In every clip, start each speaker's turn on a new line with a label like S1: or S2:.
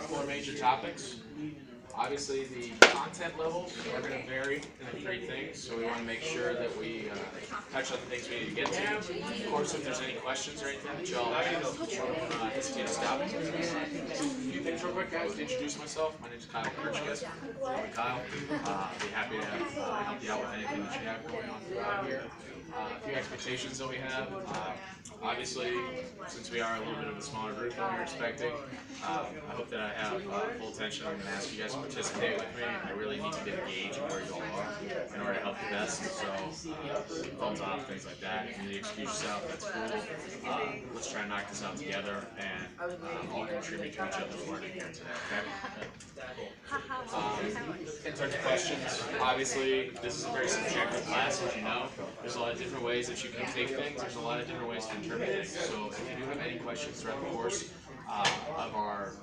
S1: couple of major topics. Obviously, the content levels are going to vary in the three things, so we want to make sure that we touch on the things we need to get to. Of course, if there's any questions or anything that y'all have, don't hesitate to stop me. A few things real quick, guys, to introduce myself. My name is Kyle Kirch, guys. I'm Kyle. I'll be happy to help you out with anything that you have going on throughout here. A few expectations that we have. Obviously, since we are a little bit of a smaller group than we were expecting, I hope that I have full attention. I'm going to ask you guys to participate with me. I really need to get a gauge of where you all are in order to help you best. So, thumbs up, things like that. If you need to excuse yourself, that's cool. Let's try and knock this out together and all contribute to each other's learning here today, okay? In terms of questions, obviously, this is a very subjective class, as you know. There's a lot of different ways that you can take things. There's a lot of different ways to interpret things. So if you do have any questions throughout the course of our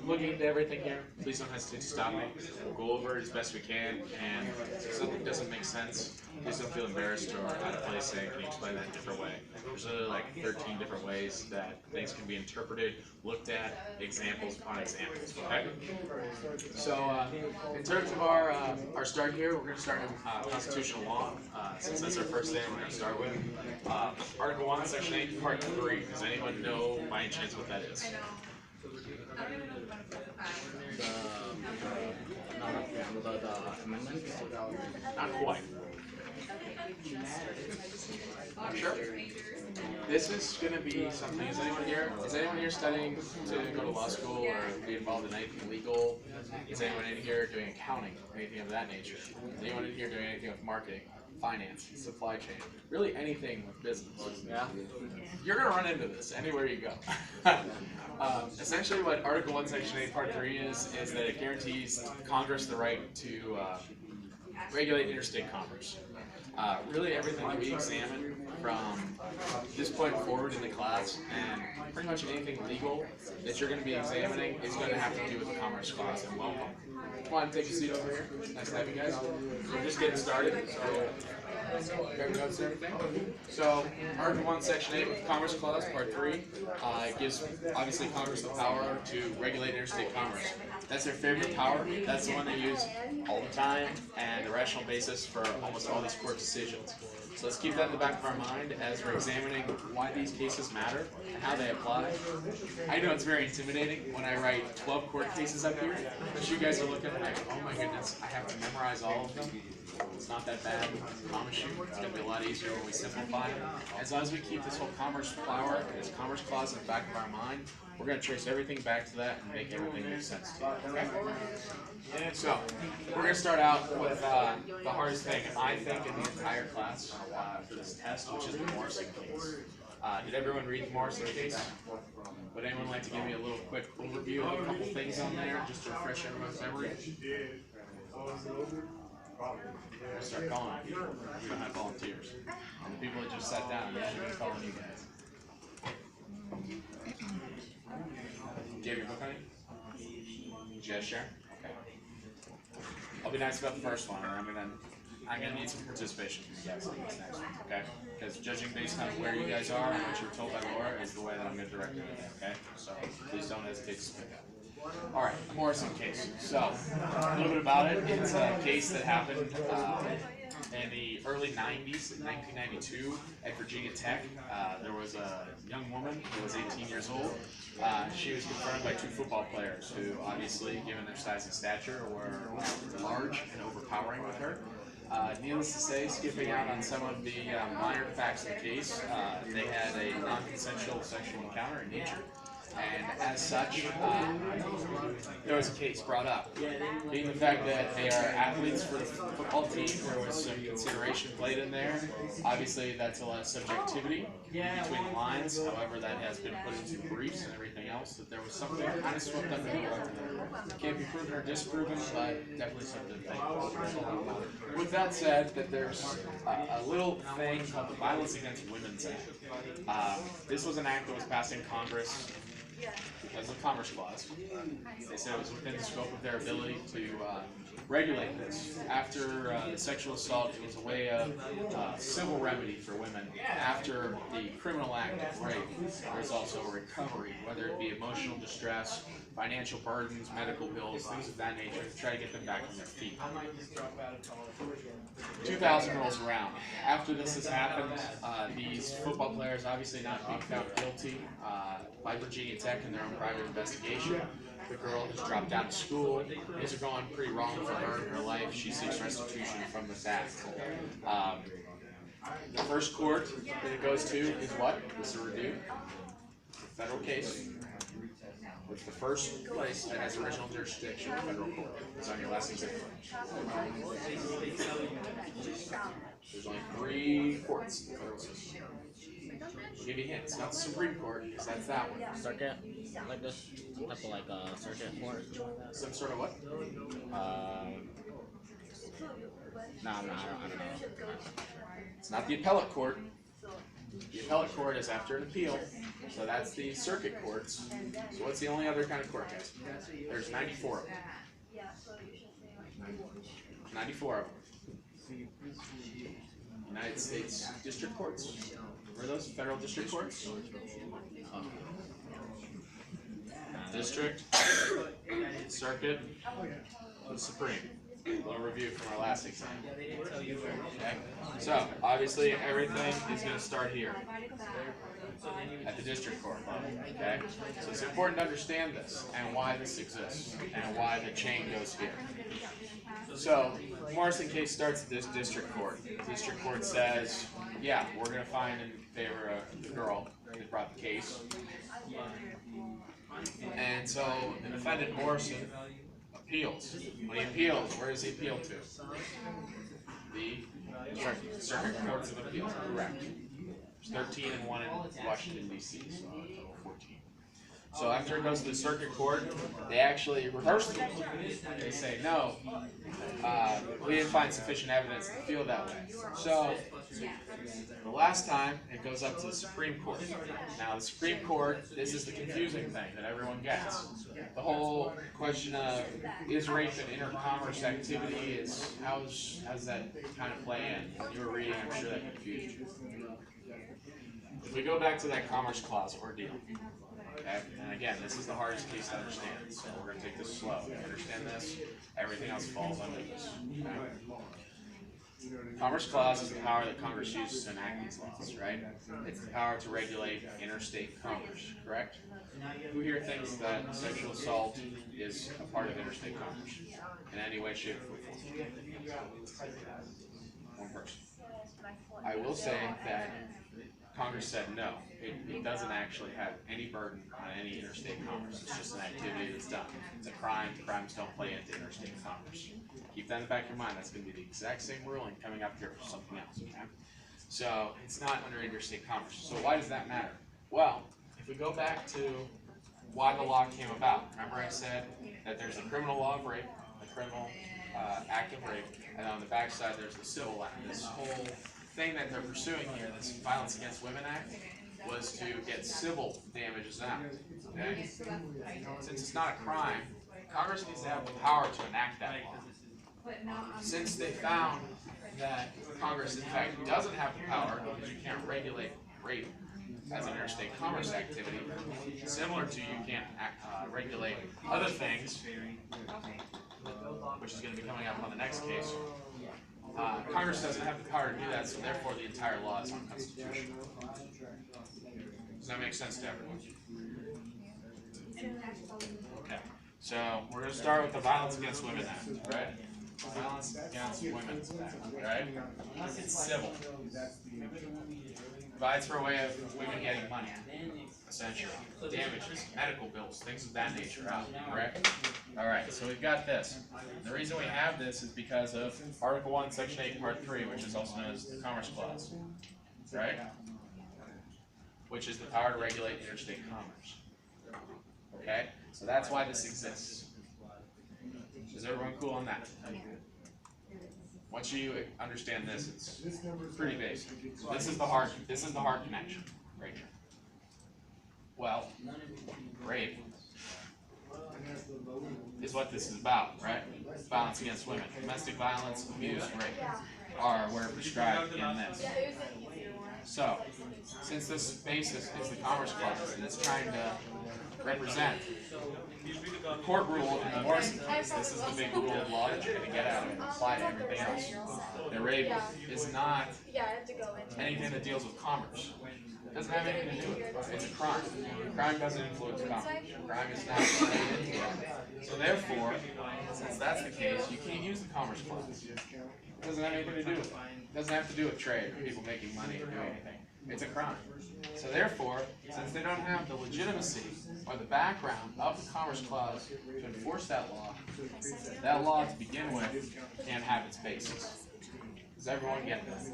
S1: looking into everything here, please don't hesitate to stop me. We'll go over it as best we can, and if something doesn't make sense, please don't feel embarrassed or out of place saying, can you explain that in a different way? There's literally like 13 different ways that things can be interpreted, looked at, examples upon examples, okay? So in terms of our start here, we're going to start in constitutional law. Since that's our first thing we're going to start with. Article 1, Section 8, Part 3. Does anyone know by any chance what that is?
S2: The amendments?
S1: Not quite. Not sure. This is going to be something. Is anyone here studying to go to law school or be involved in anything legal? Is anyone in here doing accounting or anything of that nature? Is anyone in here doing anything with marketing, finance, supply chain, really anything with business? Yeah. You're going to run into this anywhere you go. Essentially what Article 1, Section 8, Part 3 is that it guarantees Congress the right to regulate interstate commerce. Really everything that we examine from this point forward in the class, and pretty much anything legal that you're going to be examining is going to have to do with the Commerce Clause. And welcome. Come on, take a seat over here. Nice to have you guys. We're just getting started. So, grab notes and everything. So, Article 1, Section 8 with the Commerce Clause, Part 3, gives obviously Congress the power to regulate interstate commerce. That's their favorite power. That's the one they use all the time, and the rational basis for almost all these court decisions. So let's keep that in the back of our mind as we're examining why these cases matter and how they apply. I know it's very intimidating when I write 12 court cases up here, but you guys are looking like, oh my goodness, I have to memorize all of them. It's not that bad, I promise you. It's going to be a lot easier when we simplify them. As long as we keep this whole Commerce Clause in the back of our mind, we're going to trace everything back to that and make everything make sense to you. Okay? So, we're going to start out with the hardest thing, I think, in the entire class for this test, which is the Morrison case. Did everyone read the Morrison case? Would anyone like to give me a little quick overview of a couple things on there, just to refresh everyone's memory? We'll start calling on people. We don't have volunteers. And the people that just sat down, I'm actually going to call on you guys. Do you have your book on you? Did you guys share? Okay. I'll be nice about the first one, and I'm gonna need some participation from you guys in this next one, okay? Because judging based on where you guys are and what you were told by Laura is the way that I'm gonna direct you today, okay? So please don't hesitate to speak up. All right, the Morrison case. So a little bit about it. It's a case that happened in the early 90s, in 1992, at Virginia Tech. There was a young woman who was 18 years old. She was confronted by two football players who, obviously, given their size and stature, were large and overpowering with her. Needless to say, skipping out on some of the minor facts of the case, they had a non-consensual sexual encounter in nature. And as such, there was a case brought up. Being the fact that they are athletes for the football team, there was some consideration played in there. Obviously, that's a lot of subjectivity between the lines. However, that has been put into briefs and everything else, that there was something kind of swept under the rug there. Can't be proven or disproven, but definitely something to think about. With that said, that there's a little thing called the Violence Against Women's Act. This was an act that was passed in Congress because of the Commerce Clause. They said it was within the scope of their ability to regulate this. After the sexual assault, it was a way of civil remedy for women. After the criminal act of rape, there's also a recovery, whether it be emotional distress, financial burdens, medical bills, things of that nature, to try to get them back on their feet. 2000 rolls around. After this has happened, these football players obviously not being found guilty by Virginia Tech in their own private investigation. The girl has dropped out of school. Things are going pretty wrong for her in her life. She seeks restitution from this act. The first court that it goes to is what? This is a review. The federal case. It's the first place that has original jurisdiction, federal court. It's on your last exam. There's only 3 courts in the federal system. I'll give you hints. Not the Supreme Court, because that's that one.
S2: Circuit? Like this type of like a circuit court?
S1: Some sort of what?
S2: No, I don't know.
S1: It's not the appellate court. The appellate court is after an appeal, so that's the circuit courts. So what's the only other kind of court, guys? There's 94 of them. 94 of them. United States district courts. Were those federal district courts? District, circuit, and Supreme. A little review from our last exam. Okay. So obviously everything is going to start here at the district court level. Okay. So it's important to understand this and why this exists and why the chain goes here. So the Morrison case starts at this district court. The district court says, yeah, we're going to find in favor of the girl that brought the case. And so the defendant Morrison appeals. When he appeals, where does he appeal to? The Circuit Courts of Appeals, correct. There's 13 and 1 in Washington, D.C., so a total of 14. So after it goes to the Circuit Court, they actually reverse the rule. They say, no, we didn't find sufficient evidence to feel that way. So the last time, it goes up to the Supreme Court. Now, the Supreme Court, this is the confusing thing that everyone gets. The whole question of, is rape an intercommerce activity, how does that kind of play in? When you were reading, I'm sure that confused you. If we go back to that Commerce Clause ordeal, okay, and again, this is the hardest case to understand, so we're going to take this slow. If you understand this, everything else falls under this. Okay? Commerce Clause is the power that Congress uses to enact these laws, right? It's the power to regulate interstate commerce, correct? Who here thinks that sexual assault is a part of interstate commerce in any way, shape, or form? One person. I will say that Congress said no, it doesn't actually have any burden on any interstate commerce. It's just an activity that's done. It's a crime. Crimes don't play into interstate commerce. Keep that in the back of your mind. That's going to be the exact same ruling coming up here for something else. Okay? So it's not under interstate commerce. So why does that matter? Well, if we go back to why the law came about, remember I said that there's the criminal law of rape, the criminal act of rape, and on the backside there's the civil act. This whole thing that they're pursuing here, this Violence Against Women Act, was to get civil damages out. Okay? Since it's not a crime, Congress needs to have the power to enact that law. Since they found that Congress, in fact, doesn't have the power, because you can't regulate rape as an interstate commerce activity, similar to you can't regulate other things, which is going to be coming up on the next case. Congress doesn't have the power to do that, so therefore the entire law is unconstitutional. Does that make sense to everyone? Okay, so we're going to start with the Violence Against Women Act, right? Violence Against Women Act, right? It's civil. Provides for a way of women getting money, essentially. Damages, medical bills, things of that nature out, correct? Alright, so we've got this. The reason we have this is because of Article 1, Section 8, Part 3, which is also known as the Commerce Clause, right? Which is the power to regulate interstate commerce. Okay? So that's why this exists. Is everyone cool on that? Once you understand this, it's pretty basic. So this is the hard connection right here. Well, rape is what this is about, right? Violence against women. Domestic violence, abuse, rape are where prescribed in this. So, since this basis is the Commerce Clause, and it's trying to represent court rule in the Morrison case, this is the big rule of law that you're going to get out of it and apply to everything else. The rape is not anything that deals with commerce. It doesn't have anything to do with it. It's a crime. Crime doesn't influence commerce. Crime is not related into it. So therefore, since that's the case, you can't use the Commerce Clause. It doesn't have anything to do with it. It doesn't have to do with trade or people making money or doing anything. It's a crime. So therefore, since they don't have the legitimacy or the background of the Commerce Clause to enforce that law to begin with can't have its basis. Does everyone get that?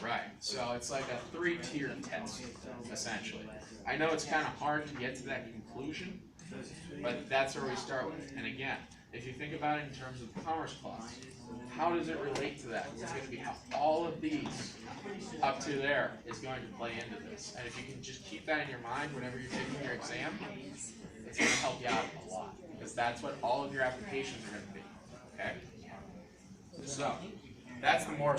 S1: Right. So it's like a 3-tiered test, essentially. I know it's kind of hard to get to that conclusion, but that's where we start with. And again, if you think about it in terms of the Commerce Clause, how does it relate to that? It's going to be how all of these up to there is going to play into this. And if you can just keep that in your mind whenever you're taking your exam, it's going to help you out a lot. Because that's what all of your applications are going to be. Okay? So, that's the more